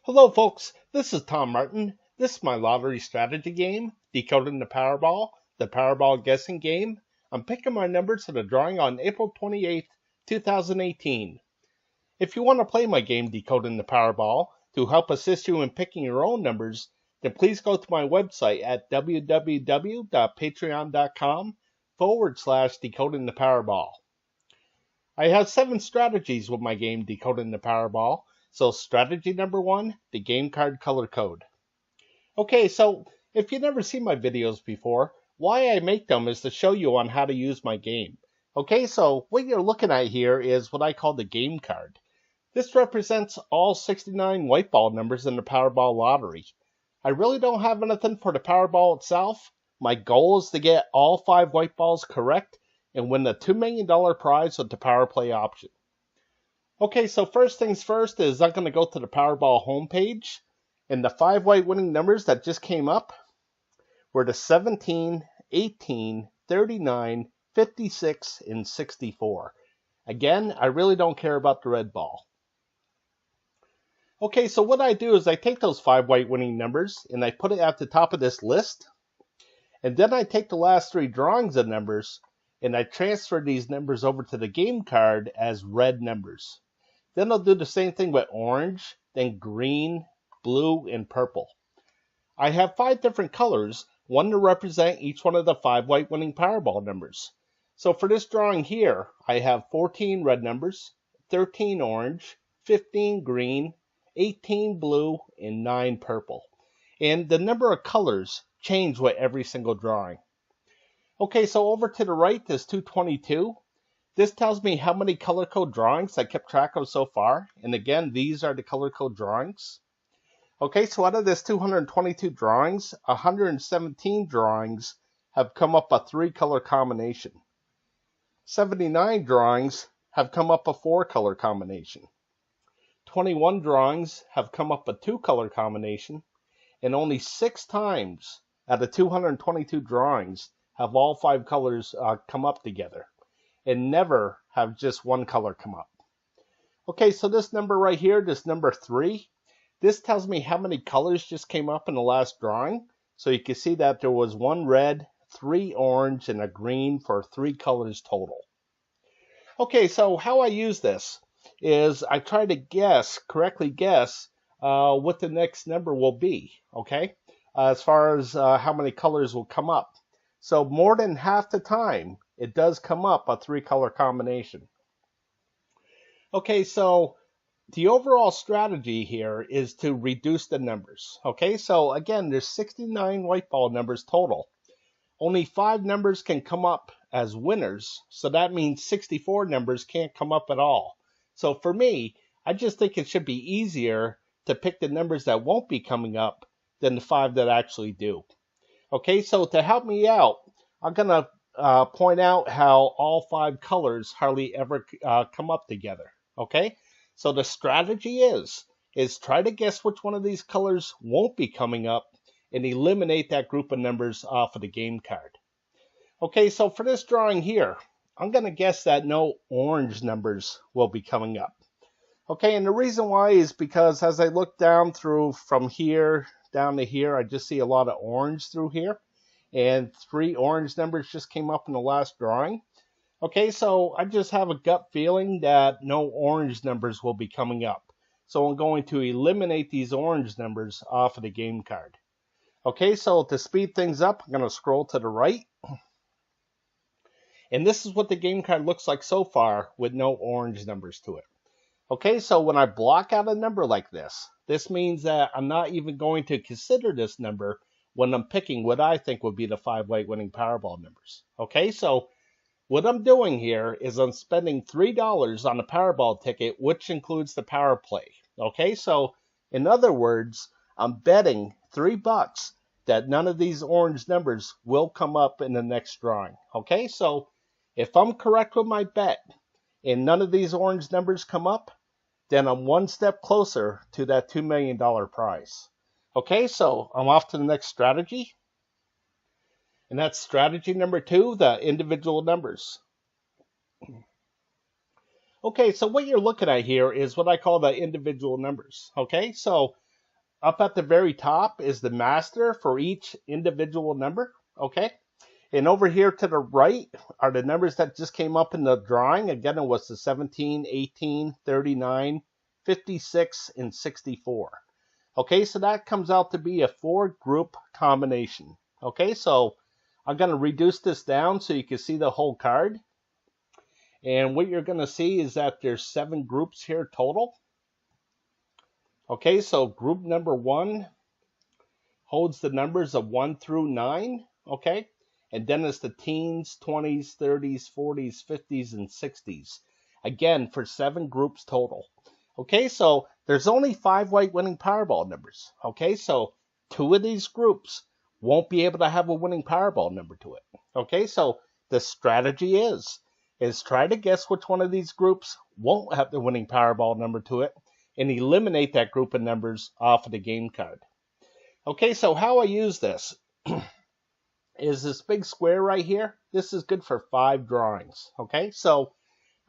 Hello folks, this is Tom Martin. This is my lottery strategy game, Decoding the Powerball guessing game. I'm picking my numbers for the drawing on April 28th, 2018. If you want to play my game, Decoding the Powerball, to help assist you in picking your own numbers, then please go to my website at www.patreon.com/Decoding the Powerball. I have 7 strategies with my game, Decoding the Powerball. So strategy number 1, the game card color code. Okay, so if you've never seen my videos before, why I make them is to show you on how to use my game. Okay, so what you're looking at here is what I call the game card. This represents all 69 white ball numbers in the Powerball lottery. I really don't have anything for the Powerball itself. My goal is to get all 5 white balls correct and win the $2 million prize with the Power Play option. Okay, so first things first is I'm going to go to the Powerball homepage, and the 5 white winning numbers that just came up were the 17, 18, 39, 56, and 64. Again, I really don't care about the red ball. Okay, so what I do is I take those 5 white winning numbers and I put it at the top of this list, and then I take the last 3 drawings of numbers and I transfer these numbers over to the game card as red numbers. Then I'll do the same thing with orange, then green, blue, and purple. I have 5 different colors, one to represent each one of the 5 white winning Powerball numbers. So for this drawing here, I have 14 red numbers, 13 orange, 15 green, 18 blue, and 9 purple. And the number of colors change with every single drawing. Okay, so over to the right is 222. This tells me how many color code drawings I kept track of so far. And again, these are the color code drawings. Okay, so out of this 222 drawings, 117 drawings have come up a 3-color combination. 79 drawings have come up a 4-color combination. 21 drawings have come up a 2-color combination. And only 6 times out of 222 drawings have all 5 colors come up together. And never have just 1 color come up. Okay, so this number right here, this number 3, this tells me how many colors just came up in the last drawing. So you can see that there was 1 red, 3 orange, and a green for 3 colors total. Okay, so how I use this is I try to correctly guess what the next number will be, okay? As far as how many colors will come up. So more than half the time, it does come up a 3-color combination. Okay, so the overall strategy here is to reduce the numbers. Okay, so again, there's 69 white ball numbers total. Only 5 numbers can come up as winners, so that means 64 numbers can't come up at all. So for me, I just think it should be easier to pick the numbers that won't be coming up than the 5 that actually do. Okay, so to help me out, I'm going to point out how all 5 colors hardly ever come up together. Okay, so the strategy is try to guess which one of these colors won't be coming up and eliminate that group of numbers off of the game card. Okay, so for this drawing here, I'm going to guess that no orange numbers will be coming up. Okay, and the reason why is because as I look down through from here down to here, I just see a lot of orange through here. And 3 orange numbers just came up in the last drawing. Okay, so I just have a gut feeling that no orange numbers will be coming up. So I'm going to eliminate these orange numbers off of the game card. Okay, so to speed things up, I'm going to scroll to the right. And this is what the game card looks like so far with no orange numbers to it. Okay, so when I block out a number like this means that I'm not even going to consider this number when I'm picking what I think would be the 5 white winning Powerball numbers. Okay, so what I'm doing here is I'm spending $3 on a Powerball ticket, which includes the Power Play. Okay, so in other words, I'm betting $3 that none of these orange numbers will come up in the next drawing. Okay, so if I'm correct with my bet and none of these orange numbers come up, then I'm 1 step closer to that $2 million prize. Okay, so I'm off to the next strategy. And that's strategy number 2, the individual numbers. Okay, so what you're looking at here is what I call the individual numbers. Okay, so up at the very top is the master for each individual number, okay? And over here to the right are the numbers that just came up in the drawing. Again, it was the 17, 18, 39, 56, and 64. Okay, so that comes out to be a 4-group combination. Okay, so I'm going to reduce this down so you can see the whole card. And what you're going to see is that there's 7 groups here total. Okay, so group number 1 holds the numbers of 1 through 9. Okay, and then it's the teens, 20s, 30s, 40s, 50s, and 60s. Again, for 7 groups total. Okay, so there's only 5 white winning Powerball numbers. Okay, so 2 of these groups won't be able to have a winning Powerball number to it. Okay, so the strategy is try to guess which one of these groups won't have the winning Powerball number to it and eliminate that group of numbers off of the game card. Okay, so how I use this is this big square right here. This is good for 5 drawings. Okay, so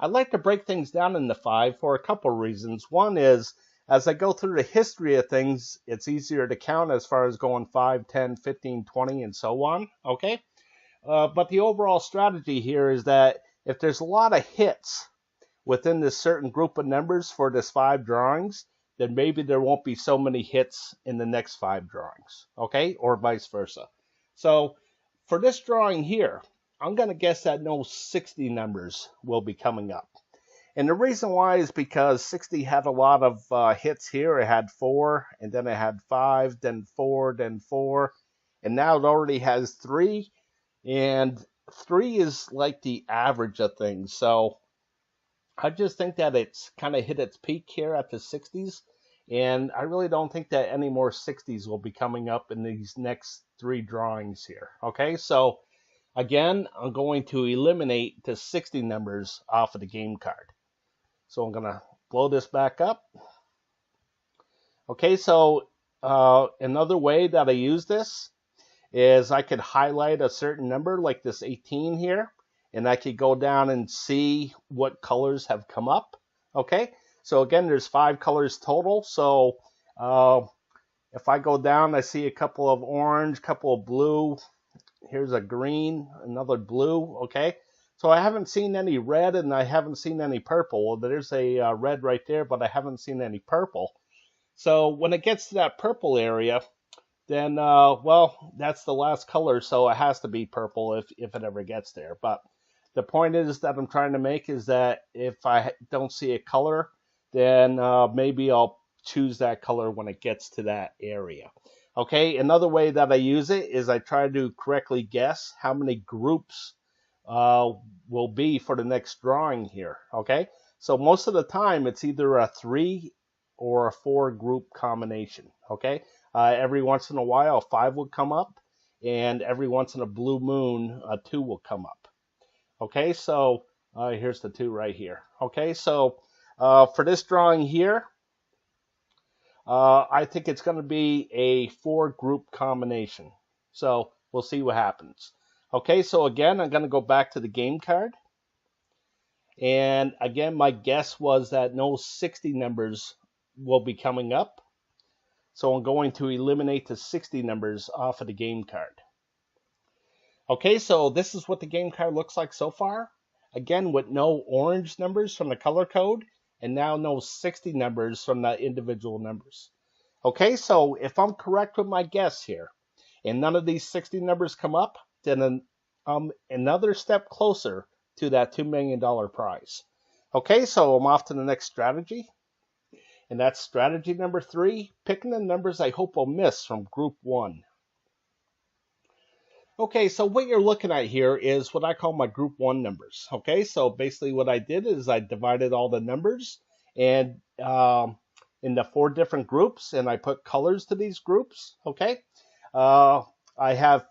I like to break things down into 5 for a couple of reasons. One is, as I go through the history of things, it's easier to count as far as going 5, 10, 15, 20, and so on. Okay, but the overall strategy here is that if there's a lot of hits within this certain group of numbers for this 5 drawings, then maybe there won't be so many hits in the next 5 drawings, okay, or vice versa. So for this drawing here, I'm going to guess that no 60 numbers will be coming up. And the reason why is because 60 had a lot of hits here. It had 4, and then it had 5, then 4, then 4, and now it already has 3, and 3 is like the average of things. So I just think that it's kind of hit its peak here at the 60s, and I really don't think that any more 60s will be coming up in these next 3 drawings here. Okay, so again, I'm going to eliminate the 60 numbers off of the game card. So I'm going to blow this back up. Okay, so another way that I use this is I could highlight a certain number like this 18 here, and I could go down and see what colors have come up. Okay, so again, there's 5 colors total. So if I go down, I see a couple of orange, couple of blue. Here's a green, another blue. Okay, so I haven't seen any red, and I haven't seen any purple. Well, there's a red right there, but I haven't seen any purple. So when it gets to that purple area, then well, that's the last color, so it has to be purple if it ever gets there. But the point is that I'm trying to make is that if I don't see a color, then maybe I'll choose that color when it gets to that area. Okay, another way that I use it is I try to correctly guess how many groups will be for the next drawing here. Okay, so most of the time it's either a 3 or a 4 group combination. Okay, every once in a while 5 will come up, and every once in a blue moon 2 will come up. Okay, so here's the 2 right here. Okay, so for this drawing here, I think it's going to be a 4 group combination. So we'll see what happens. Okay, so again, I'm going to go back to the game card. And again, my guess was that no 60 numbers will be coming up. So I'm going to eliminate the 60 numbers off of the game card. Okay, so this is what the game card looks like so far. Again, with no orange numbers from the color code, and now no 60 numbers from the individual numbers. Okay, so if I'm correct with my guess here, and none of these 60 numbers come up, then I'm another step closer to that $2 million prize. Okay, so I'm off to the next strategy. And that's strategy number 3, picking the numbers I hope will miss from group 1. Okay, so what you're looking at here is what I call my group 1 numbers. Okay, so basically what I did is I divided all the numbers and into 4 different groups, and I put colors to these groups. Okay, I have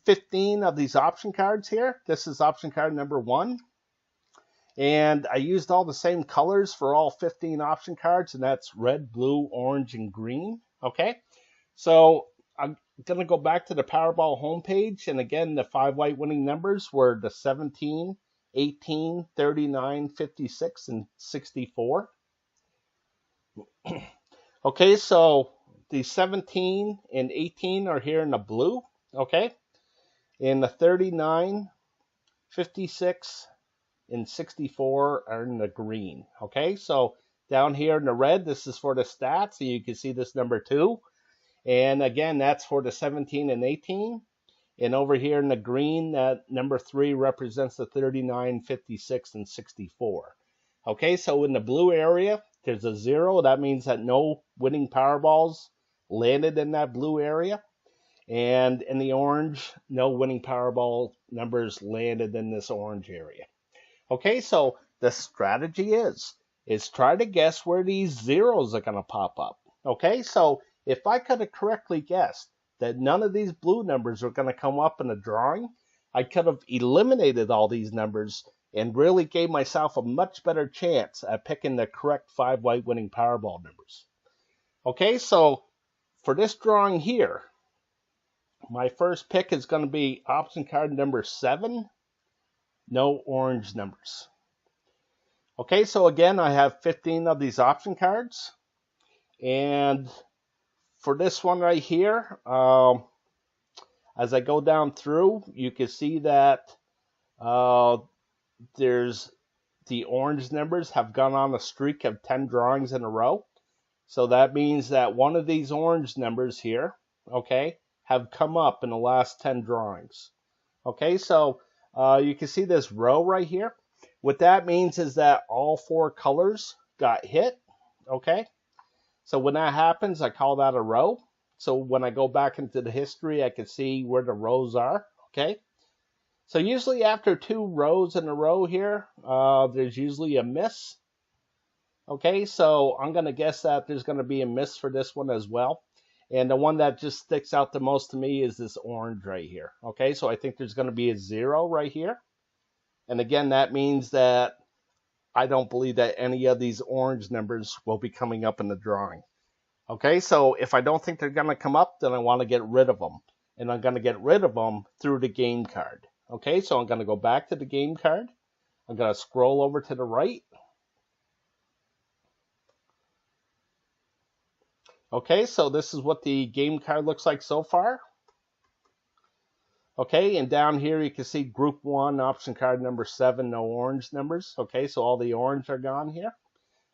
15 of these option cards here. This is option card number 1. And I used all the same colors for all 15 option cards, and that's red, blue, orange, and green. Okay, so I'm going to go back to the Powerball homepage, and again, the 5 white winning numbers were the 17, 18, 39, 56, and 64. Okay, so the 17 and 18 are here in the blue, okay? And the 39, 56, and 64 are in the green, okay? So down here in the red, this is for the stats, so you can see this number 2. And again, that's for the 17 and 18. And over here in the green, that number 3 represents the 39, 56, and 64. Okay, so in the blue area, there's a 0. That means that no winning Powerballs landed in that blue area. And in the orange, no winning Powerball numbers landed in this orange area. Okay, so the strategy is try to guess where these zeros are going to pop up. Okay, so if I could have correctly guessed that none of these blue numbers are going to come up in a drawing, I could have eliminated all these numbers and really gave myself a much better chance at picking the correct 5 white winning Powerball numbers. Okay, so for this drawing here, my first pick is going to be option card number 7, no orange numbers. Okay, so again, I have 15 of these option cards. And for this one right here, as I go down through, you can see that there's the orange numbers have gone on a streak of 10 drawings in a row. So that means that one of these orange numbers here, okay, have come up in the last 10 drawings. Okay, so you can see this row right here. What that means is that all 4 colors got hit, okay? So when that happens, I call that a row. So when I go back into the history, I can see where the rows are, okay? So usually after 2 rows in a row here, there's usually a miss. Okay, so I'm going to guess that there's going to be a miss for this one as well. And the one that just sticks out the most to me is this orange right here. Okay, so I think there's going to be a 0 right here. And again, that means that I don't believe that any of these orange numbers will be coming up in the drawing. Okay, so if I don't think they're going to come up, then I want to get rid of them. And I'm going to get rid of them through the game card. Okay, so I'm going to go back to the game card. I'm going to scroll over to the right. Okay, so this is what the game card looks like so far. Okay, and down here you can see group 1, option card number 7, no orange numbers. Okay, so all the orange are gone here.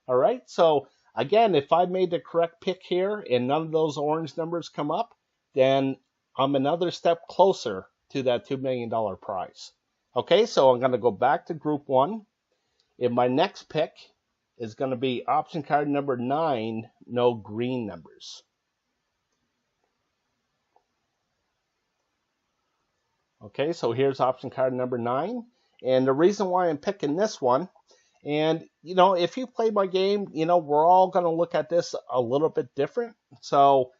All right, so again, if I made the correct pick here and none of those orange numbers come up, then I'm another step closer to that $2 million prize. Okay, so I'm going to go back to group 1. And my next pick is going to be option card number 9, no green numbers. Okay, so here's option card number 9. And the reason why I'm picking this one, and, you know, if you play my game, you know, we're all going to look at this a little bit different. So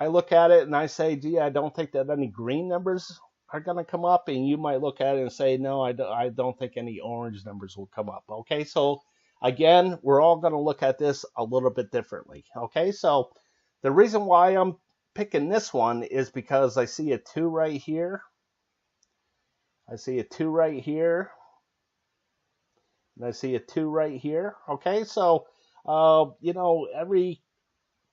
I look at it and I say, gee, I don't think that any green numbers are going to come up. And you might look at it and say, no, I don't think any orange numbers will come up. Okay, so again, we're all going to look at this a little bit differently. Okay, so the reason why I'm picking this one is because I see a 2 right here. I see a 2 right here. And I see a 2 right here. Okay, so, you know, every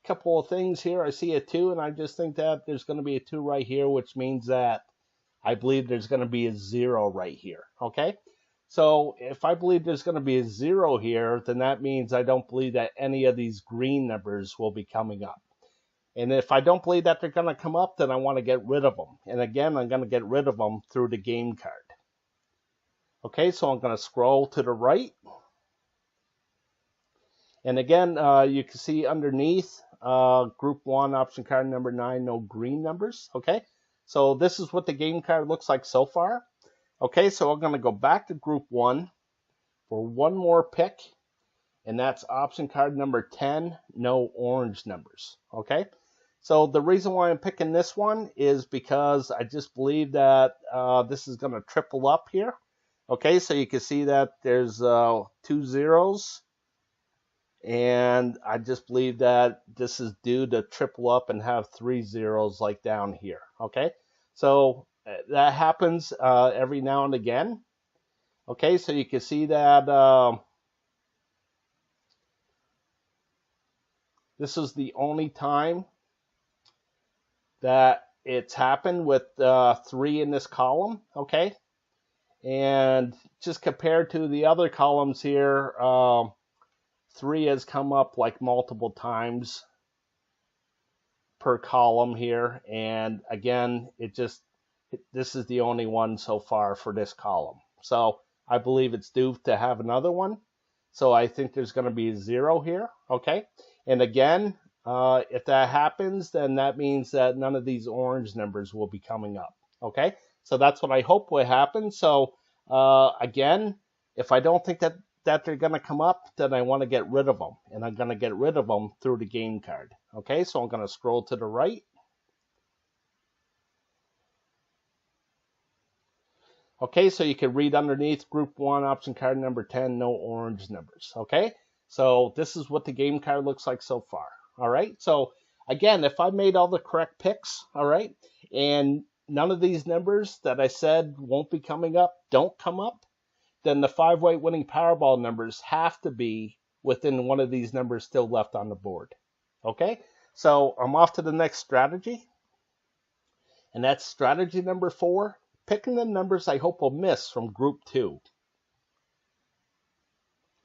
couple of things here, I see a 2, and I just think that there's going to be a 2 right here, which means that I believe there's going to be a 0 right here. Okay, so if I believe there's going to be a 0 here, then that means I don't believe that any of these green numbers will be coming up. And if I don't believe that they're going to come up, then I want to get rid of them. And again, I'm going to get rid of them through the game card. Okay, so I'm going to scroll to the right. And again, you can see underneath group 1, option card number 9, no green numbers. Okay, so this is what the game card looks like so far. Okay, so I'm going to go back to group 1 for one more pick. And that's option card number 10, no orange numbers. Okay, so the reason why I'm picking this one is because I just believe that this is going to triple up here. Okay, so you can see that there's 2 zeros. And I just believe that this is due to triple up and have 3 zeros like down here. Okay, so that happens every now and again. Okay, so you can see that this is the only time that it's happened with 3 in this column, okay? And just compared to the other columns here, 3 has come up like multiple times per column here. And again, this is the only one so far for this column. So I believe it's due to have another one. So I think there's going to be 0 here, okay? And again, if that happens, then that means that none of these orange numbers will be coming up, okay? So that's what I hope will happen. So again, if I don't think that they're going to come up, then I want to get rid of them. And I'm going to get rid of them through the game card, okay? So I'm going to scroll to the right. Okay, so you can read underneath group 1, option card number 10, no orange numbers, okay? So this is what the game card looks like so far, all right? So again, if I made all the correct picks, all right, and none of these numbers that I said won't be coming up don't come up, then the 5-way winning Powerball numbers have to be within one of these numbers still left on the board, okay? So I'm off to the next strategy, and that's strategy number 4. Picking the numbers I hope will miss from group 2.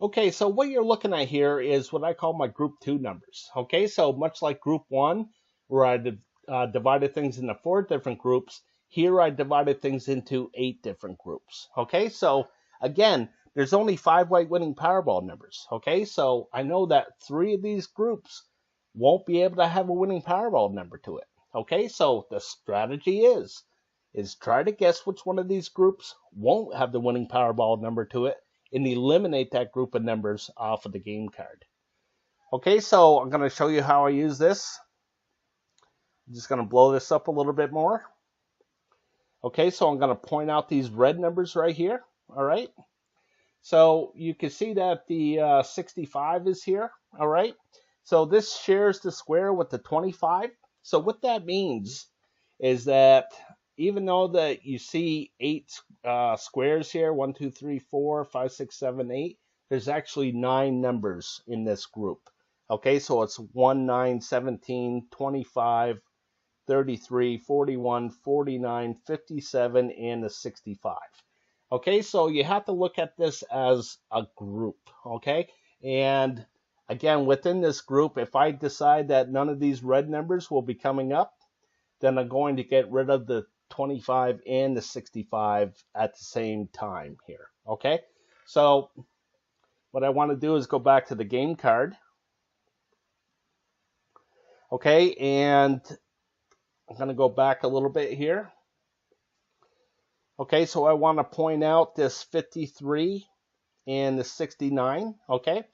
Okay, so what you're looking at here is what I call my group 2 numbers. Okay, so much like group 1, where I divided things into 4 different groups, here I divided things into 8 different groups. Okay, so again, there's only 5-way winning Powerball numbers. Okay, so I know that 3 of these groups won't be able to have a winning Powerball number to it. Okay, so the strategy is try to guess which one of these groups won't have the winning Powerball number to it and eliminate that group of numbers off of the game card. Okay, so I'm going to show you how I use this. I'm just going to blow this up a little bit more. Okay, so I'm going to point out these red numbers right here. All right, so you can see that the 65 is here. All right, so this shares the square with the 25. So what that means is that even though that you see 8 squares here, 1, 2, 3, 4, 5, 6, 7, 8, there's actually 9 numbers in this group. Okay, so it's 1, 9, 17, 25, 33, 41, 49, 57, and a 65. Okay, so you have to look at this as a group, okay? And again, within this group, if I decide that none of these red numbers will be coming up, then I'm going to get rid of the 25 and the 65 at the same time here, okay? So what I want to do is go back to the game card, okay? And I'm going to go back a little bit here. Okay, so I want to point out this 53 and the 69, okay?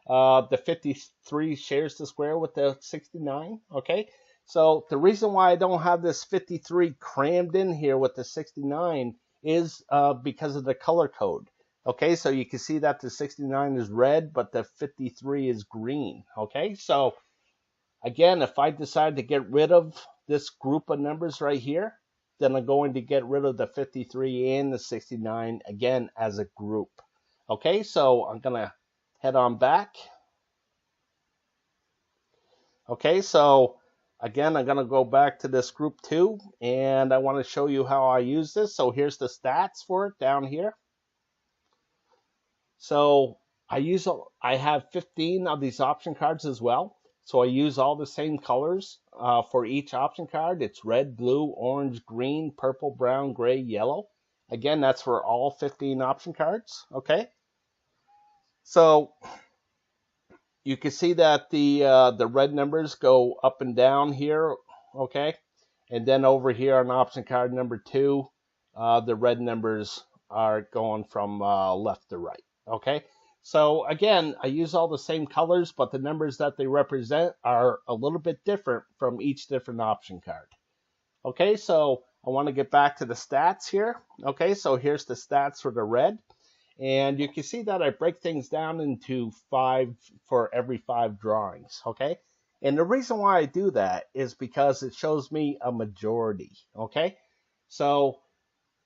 The 53 shares the square with the 69, okay? So the reason why I don't have this 53 crammed in here with the 69 is because of the color code. Okay, so you can see that the 69 is red, but the 53 is green. Okay, so again, if I decide to get rid of this group of numbers right here, then I'm going to get rid of the 53 and the 69 again as a group. Okay, so I'm going to head on back. Okay, so again, I'm going to go back to this group 2, and I want to show you how I use this. So here's the stats for it down here. So I have 15 of these option cards as well. So I use all the same colors for each option card. It's red, blue, orange, green, purple, brown, gray, yellow. Again, that's for all 15 option cards, okay? So you can see that the red numbers go up and down here, okay? And then over here on option card number 2, the red numbers are going from left to right, okay? So again, I use all the same colors, but the numbers that they represent are a little bit different from each different option card. Okay, so I want to get back to the stats here. Okay, so here's the stats for the red. And you can see that I break things down into 5 for every 5 drawings, okay? And the reason why I do that is because it shows me a majority, okay? So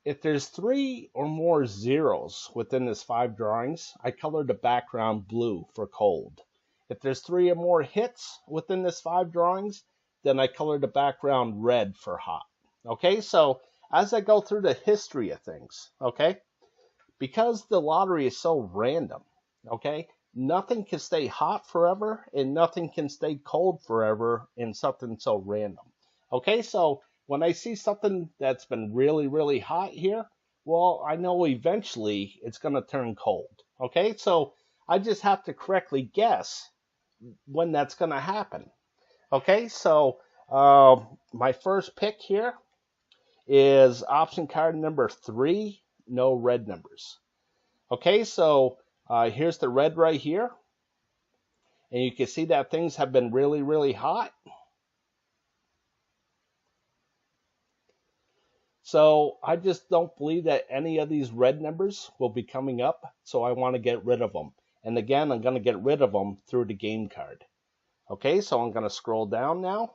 if there's 3 or more zeros within this 5 drawings, I color the background blue for cold. If there's 3 or more hits within this 5 drawings, then I color the background red for hot. Okay, so as I go through the history of things, okay, because the lottery is so random, okay, nothing can stay hot forever and nothing can stay cold forever in something so random. Okay, so when I see something that's been really, really hot here, well, I know eventually it's going to turn cold. Okay, so I just have to correctly guess when that's going to happen. Okay, so my first pick here is option card number 3, no red numbers. Okay, so here's the red right here. And you can see that things have been really, really hot. So I just don't believe that any of these red numbers will be coming up. So I want to get rid of them. And again, I'm going to get rid of them through the game card. Okay, so I'm going to scroll down now.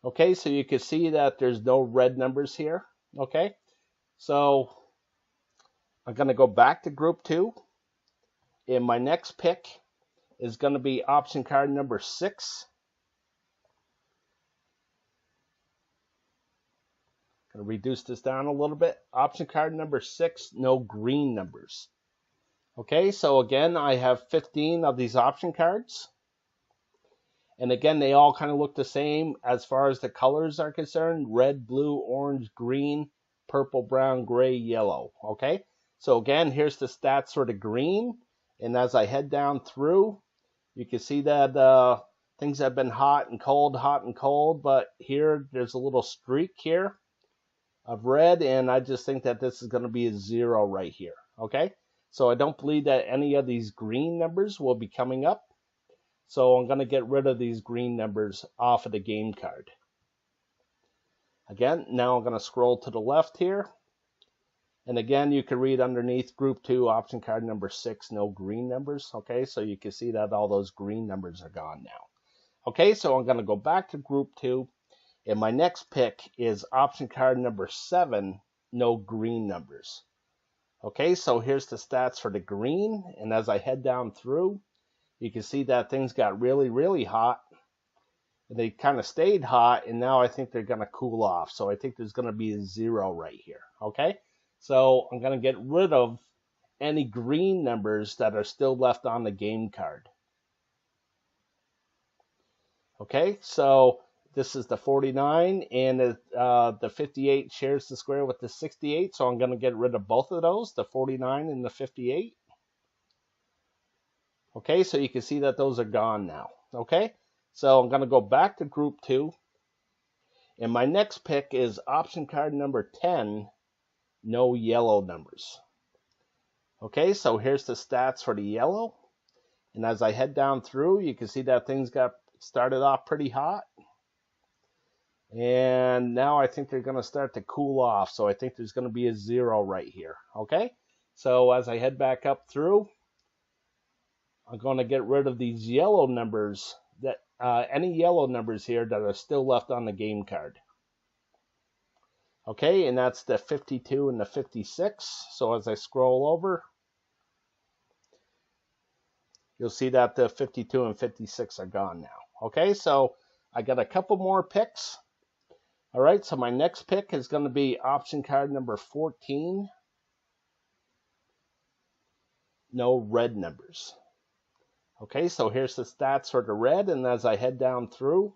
Okay, so you can see that there's no red numbers here. Okay, so I'm going to go back to group 2. And my next pick is going to be option card number 6. Going to reduce this down a little bit. Option card number 6, no green numbers. Okay, so again, I have 15 of these option cards. And again, they all kind of look the same as far as the colors are concerned. Red, blue, orange, green, purple, brown, gray, yellow. Okay, so again, here's the stats for the green. And as I head down through, you can see that things have been hot and cold, but here there's a little streak here of red, and I just think that this is going to be a 0 right here. Okay, so I don't believe that any of these green numbers will be coming up. So I'm going to get rid of these green numbers off of the game card. Again, now I'm going to scroll to the left here. And again, you can read underneath group 2, option card number 6, no green numbers. Okay, so you can see that all those green numbers are gone now. Okay, so I'm going to go back to group 2. And my next pick is option card number 7, no green numbers. Okay, so here's the stats for the green. And as I head down through, you can see that things got really, really hot. They kind of stayed hot, and now I think they're going to cool off. So I think there's going to be a 0 right here. Okay, so I'm going to get rid of any green numbers that are still left on the game card. Okay, so this is the 49, and the 58 shares the square with the 68. So I'm going to get rid of both of those, the 49 and the 58. Okay, so you can see that those are gone now. Okay, so I'm going to go back to group 2. And my next pick is option card number 10, no yellow numbers. Okay, so here's the stats for the yellow. And as I head down through, you can see that things got started off pretty hot. And now I think they're going to start to cool off. So I think there's going to be a 0 right here. Okay, so as I head back up through, I'm going to get rid of these yellow numbers, that any yellow numbers here that are still left on the game card. Okay, and that's the 52 and the 56. So as I scroll over, you'll see that the 52 and 56 are gone now. Okay, so I got a couple more picks. All right, so my next pick is going to be option card number 14, no red numbers. Okay, so here's the stats for the red, and as I head down through,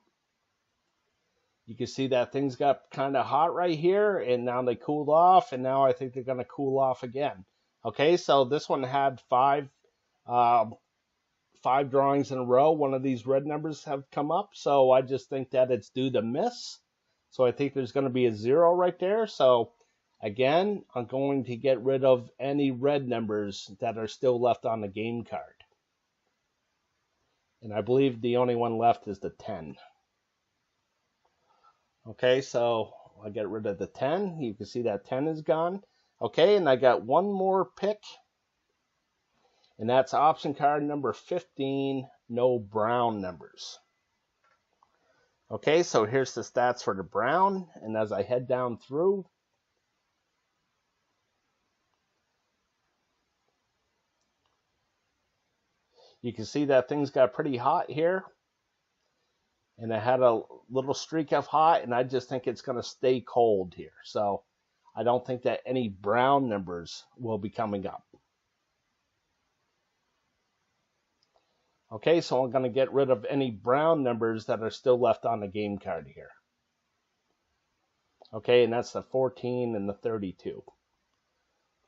you can see that things got kind of hot right here, and now they cooled off, and now I think they're going to cool off again. Okay, so this one had five drawings in a row. One of these red numbers have come up, so I just think that it's due to miss. So I think there's going to be a 0 right there. So again, I'm going to get rid of any red numbers that are still left on the game card. And I believe the only one left is the 10. Okay, so I get rid of the 10. You can see that 10 is gone. Okay, and I got one more pick. And that's option card number 15, no brown numbers. Okay, so here's the stats for the brown. And as I head down through, You can see that things got pretty hot here. And I had a little streak of hot, and I just think it's going to stay cold here. So I don't think that any brown numbers will be coming up. Okay, so I'm going to get rid of any brown numbers that are still left on the game card here. Okay, and that's the 14 and the 32.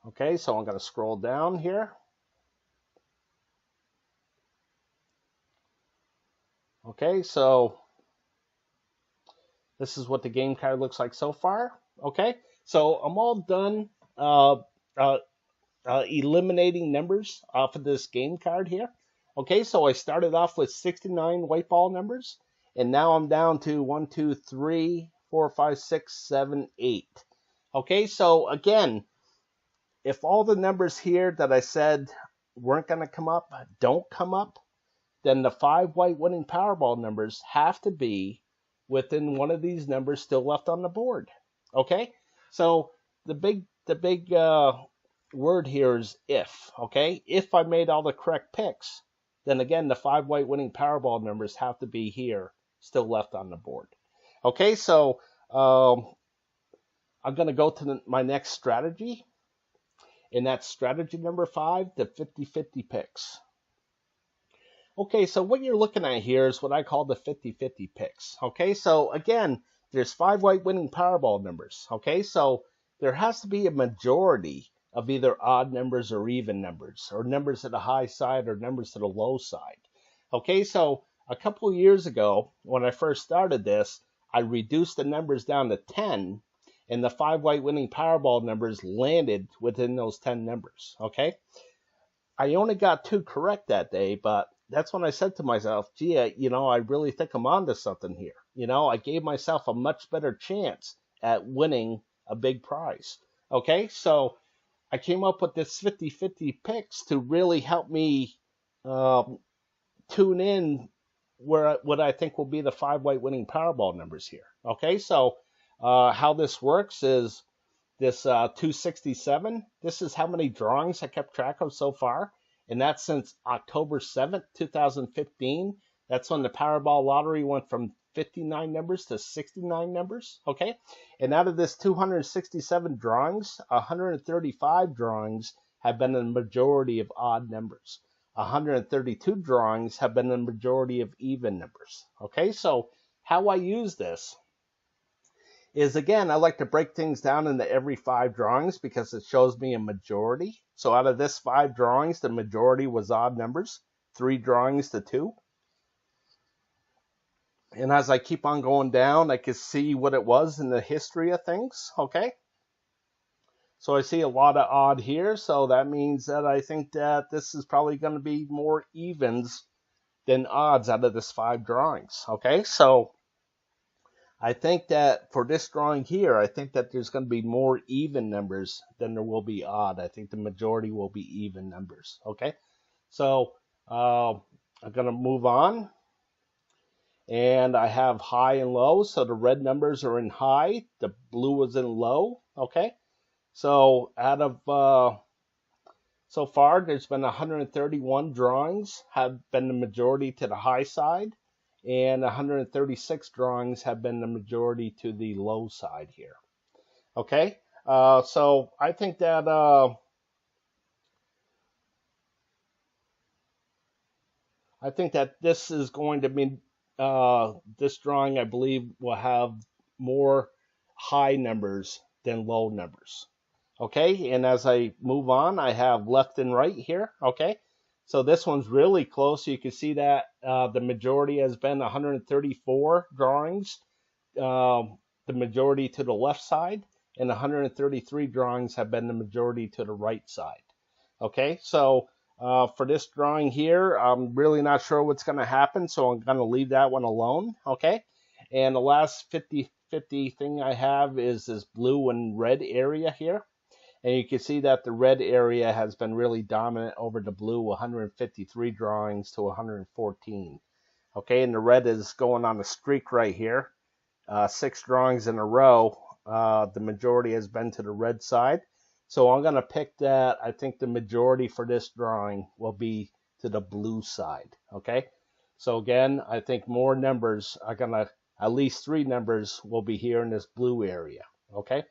Okay, so I'm going to scroll down here. Okay, so this is what the game card looks like so far. Okay, so I'm all done eliminating numbers off of this game card here. Okay, so I started off with 69 white ball numbers, and now I'm down to 1, 2, 3, 4, 5, 6, 7, 8. Okay, so again, if all the numbers here that I said weren't going to come up don't come up, then the 5 white winning Powerball numbers have to be within one of these numbers still left on the board. Okay, so the big word here is if. Okay, if I made all the correct picks, then again the 5 white winning Powerball numbers have to be here still left on the board. Okay, so I'm going to go to my next strategy, and that's strategy number 5, the 50-50 picks. Okay, so what you're looking at here is what I call the 50-50 picks. Okay, so again, there's 5 white winning Powerball numbers. Okay, so there has to be a majority of either odd numbers or even numbers, or numbers to the high side or numbers to the low side. Okay, so a couple of years ago, when I first started this, I reduced the numbers down to 10, and the 5 white winning Powerball numbers landed within those 10 numbers. Okay, I only got 2 correct that day, but that's when I said to myself, gee, I really think I'm onto something here. I gave myself a much better chance at winning a big prize. Okay, so I came up with this 50-50 picks to really help me tune in what I think will be the 5 white winning Powerball numbers here. Okay, so how this works is this 267. This is how many drawings I kept track of so far, and that's since October 7th, 2015. That's when the Powerball lottery went from 59 numbers to 69 numbers, okay? And out of this 267 drawings, 135 drawings have been the majority of odd numbers. 132 drawings have been the majority of even numbers, okay? So how I use this is, again, I like to break things down into every 5 drawings because it shows me a majority. So out of this 5 drawings, the majority was odd numbers, 3 drawings to 2. And as I keep on going down, I can see what it was in the history of things, okay? So I see a lot of odd here, so that means that I think that this is probably going to be more evens than odds out of this 5 drawings, okay? So I think that for this drawing here, I think that there's going to be more even numbers than there will be odd. I think the majority will be even numbers, okay? So I'm going to move on. And I have high and low, so the red numbers are in high, the blue is in low, okay? So out of, so far, there's been 131 drawings have been the majority to the high side, and 136 drawings have been the majority to the low side here, okay? So I think that this is going to be this drawing, I believe, will have more high numbers than low numbers. Okay, and as I move on, I have left and right here. Okay, so this one's really close. You can see that the majority has been 134 drawings, the majority to the left side, and 133 drawings have been the majority to the right side. Okay, so for this drawing here, I'm really not sure what's going to happen, so I'm going to leave that one alone, okay? And the last 50-50 thing I have is this blue and red area here. And you can see that the red area has been really dominant over the blue, 153 drawings to 114. Okay, and the red is going on a streak right here. 6 drawings in a row. The majority has been to the red side. So I'm going to pick that. I think the majority for this drawing will be to the blue side, okay? So again, I think more numbers are gonna, at least 3 numbers will be here in this blue area, okay?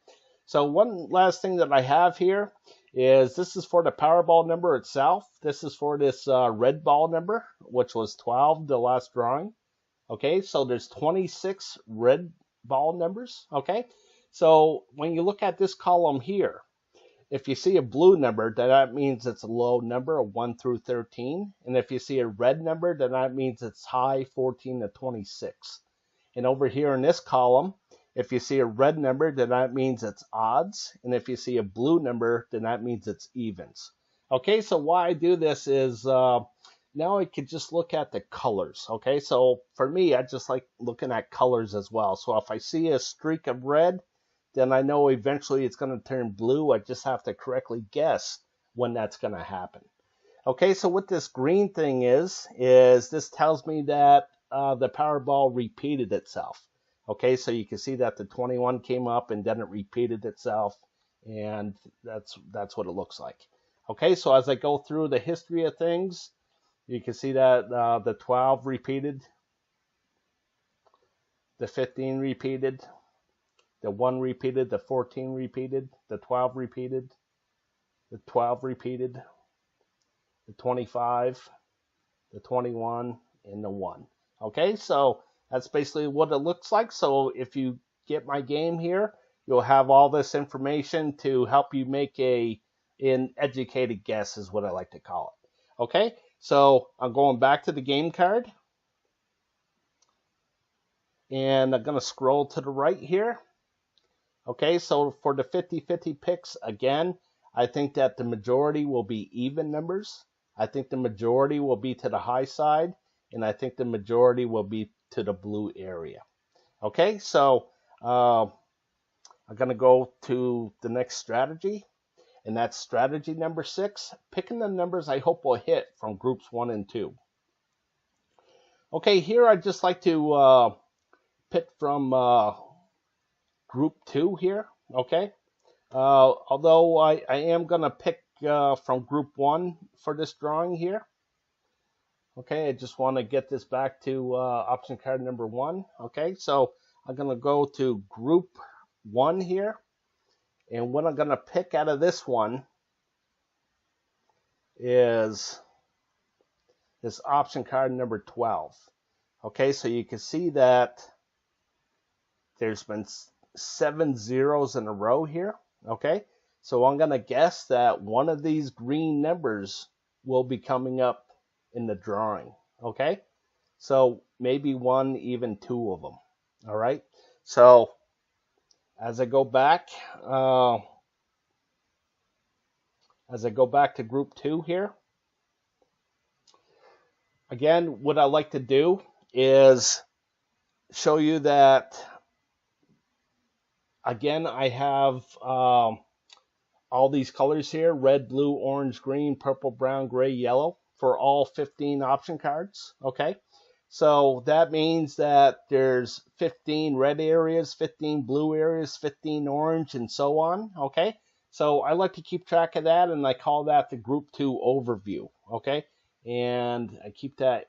So one last thing that I have here is this is for the Powerball number itself. This is for this red ball number, which was 12, the last drawing. Okay, so there's 26 red ball numbers. Okay, so when you look at this column here, if you see a blue number, then that means it's a low number of 1 through 13. And if you see a red number, then that means it's high 14 to 26. And over here in this column, if you see a red number, then that means it's odds. And if you see a blue number, then that means it's evens. Okay, so why I do this is now I could just look at the colors. Okay, so for me, I just like looking at colors as well. So if I see a streak of red, then I know eventually it's going to turn blue. I just have to correctly guess when that's going to happen. Okay, so what this green thing is this tells me that the Powerball repeated itself. Okay, so you can see that the 21 came up and then it repeated itself, and that's what it looks like. Okay, so as I go through the history of things, you can see that the 12 repeated, the 15 repeated, the 1 repeated, the 14 repeated, the 12 repeated, the 12 repeated, the 25, the 21, and the 1. Okay, so that's basically what it looks like. So if you get my game here, you'll have all this information to help you make an educated guess, is what I like to call it. Okay, so I'm going back to the game card, and I'm going to scroll to the right here. Okay, so for the 50-50 picks, again, I think that the majority will be even numbers. I think the majority will be to the high side, and I think the majority will be to the blue area. Okay, so I'm going to go to the next strategy, and that's strategy number 6, picking the numbers I hope will hit from groups 1 and 2. Okay, here I'd just like to pick from group 2 here, okay? Although I am going to pick from group 1 for this drawing here. Okay, I just want to get this back to option card number 1. Okay, so I'm going to go to group 1 here. And what I'm going to pick out of this one is this option card number 12. Okay, so you can see that there's been 7 zeros in a row here. Okay, so I'm going to guess that one of these green numbers will be coming up in the drawing. Okay, so maybe 1, even 2 of them. All right, so as I go back to group 2 here, again, what I like to do is show you that, again, I have all these colors here: red, blue, orange, green, purple, brown, gray, yellow, for all 15 option cards. Okay, so that means that there's 15 red areas, 15 blue areas, 15 orange, and so on. Okay, so I like to keep track of that, and I call that the group 2 overview. Okay, and I keep that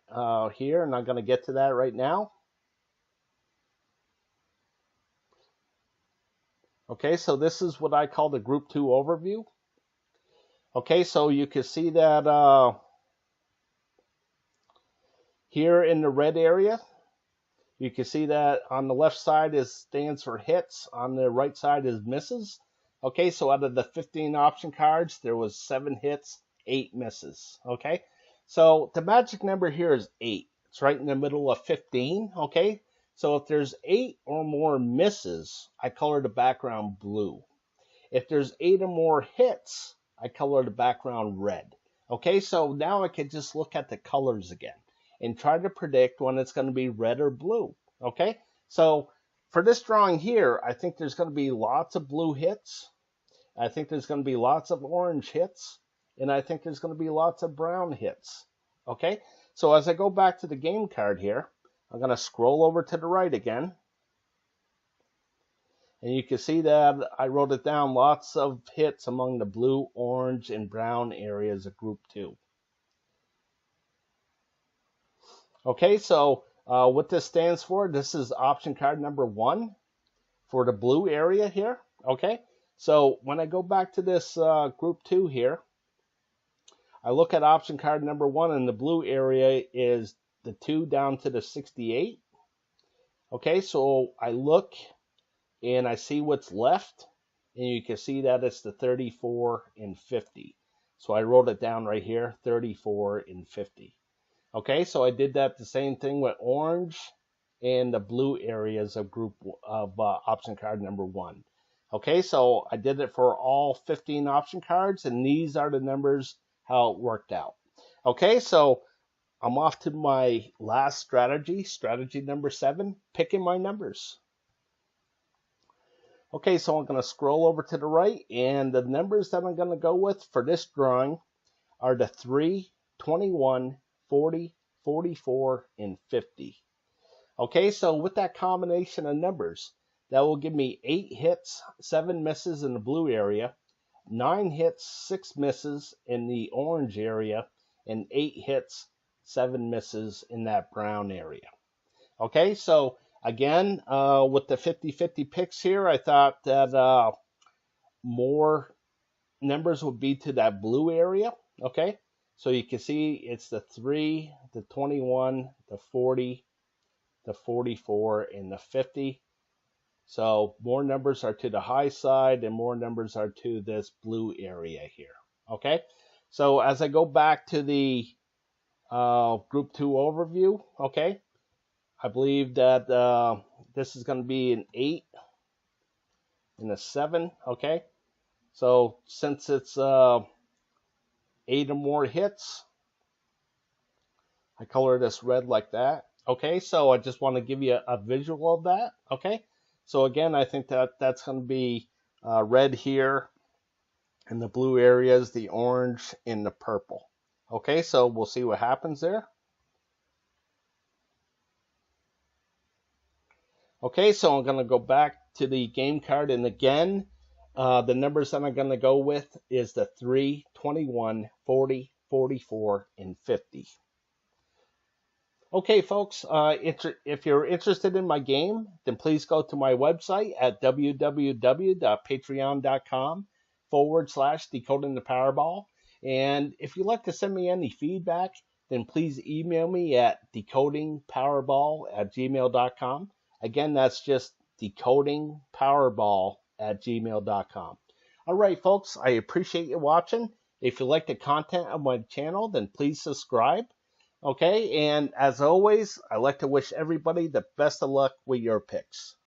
here, and I'm going to get to that right now. Okay, so this is what I call the group 2 overview. Okay, so you can see that here in the red area, you can see that on the left side stands for hits, on the right side is misses. Okay, so out of the 15 option cards, there was 7 hits, 8 misses. Okay, so the magic number here is 8. It's right in the middle of 15. Okay, so if there's 8 or more misses, I color the background blue. If there's 8 or more hits, I color the background red. Okay, so now I can just look at the colors again and try to predict when it's going to be red or blue. Okay, so for this drawing here, I think there's going to be lots of blue hits. I think there's going to be lots of orange hits. And I think there's going to be lots of brown hits. Okay, so as I go back to the game card here, I'm going to scroll over to the right again. And you can see that I wrote it down, lots of hits among the blue, orange, and brown areas of group 2. Okay, so what this stands for, this is option card number 1 for the blue area here. Okay, so when I go back to this group 2 here, I look at option card number 1, and the blue area is the 2 down to the 68. Okay, so I look and I see what's left, and you can see that it's the 34 and 50. So I wrote it down right here, 34 and 50. Okay, so I did that the same thing with orange and the blue areas of group of option card number 1. Okay, so I did it for all 15 option cards, and these are the numbers how it worked out. Okay, so I'm off to my last strategy, strategy number 7, picking my numbers. Okay, so I'm going to scroll over to the right, and the numbers that I'm going to go with for this drawing are the 3, 21, 40, 44, and 50. Okay, so with that combination of numbers, that will give me 8 hits, 7 misses in the blue area, 9 hits, 6 misses in the orange area, and 8 hits, 7 misses in that brown area. Okay, so again, with the 50-50 picks here, I thought that more numbers would be to that blue area. Okay, so you can see it's the 3, the 21, the 40, the 44, and the 50. So more numbers are to the high side and more numbers are to this blue area here. Okay, so as I go back to the group 2 overview, okay, I believe that this is going to be an 8 and a 7. Okay, so since it's 8 or more hits, I color this red like that. Okay, so I just want to give you a visual of that. Okay, so again, I think that that's going to be red here, and the blue areas, the orange, and the purple. Okay, so we'll see what happens there. Okay, so I'm going to go back to the game card, and again, the numbers that I'm going to go with is the 3, 21, 40, 44, and 50. Okay, folks, if you're interested in my game, then please go to my website at www.patreon.com/Decoding the Powerball. And if you'd like to send me any feedback, then please email me at decodingpowerball@gmail.com. Again, that's just decodingpowerball@gmail.com. All right, folks, I appreciate you watching. If you like the content of my channel, then please subscribe. Okay, and as always, I like to wish everybody the best of luck with your picks.